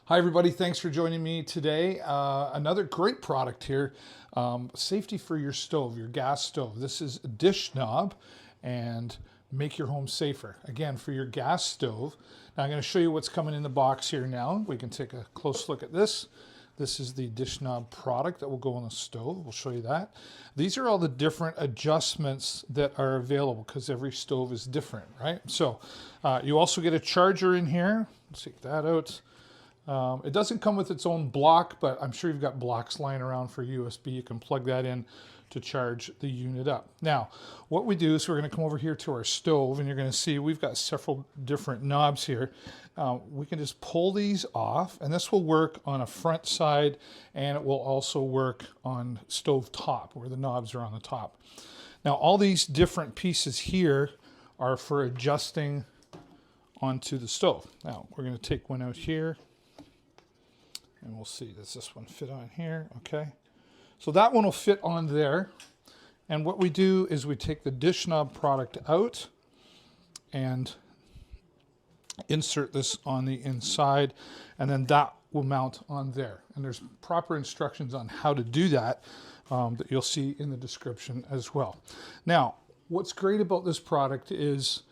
Hi everybody, thanks for joining me today. Another great product here, safety for your stove, your gas stove. This is Dishknob and make your home safer. Again, for your gas stove. Now I'm going to show you what's coming in the box here now. We can take a close look at this. This is the Dishknob product that will go on the stove. We'll show you that. These are all the different adjustments that are available because every stove is different, right? So you also get a charger in here. Let's take that out. It doesn't come with its own block, but I'm sure you've got blocks lying around for USB. You can plug that in to charge the unit up. Now, what we do is we're going to come over here to our stove, and you're going to see we've got several different knobs here. We can just pull these off, and this will work on a front side, and it will also work on stove top, where the knobs are on the top. Now, all these different pieces here are for adjusting onto the stove. Now, we're going to take one out here. And we'll see, does this one fit on here? Okay. So that one will fit on there. And what we do is we take the Dishknob product out and insert this on the inside, and then that will mount on there. And there's proper instructions on how to do that that you'll see in the description as well. Now, what's great about this product is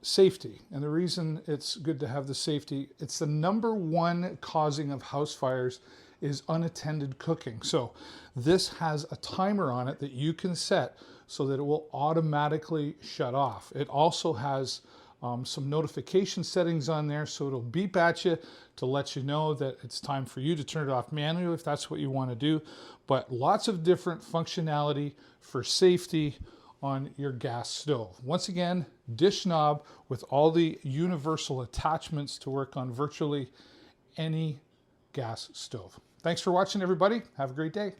safety. And the reason it's good to have the safety, it's the #1 causing of house fires is unattended cooking. So this has a timer on it that you can set so that it will automatically shut off. It also has some notification settings on there, so it'll beep at you to let you know that it's time for you to turn it off manually if that's what you want to do. But lots of different functionality for safety on your gas stove. Once again, Dishknob with all the universal attachments to work on virtually any gas stove. Thanks for watching, everybody. Have a great day.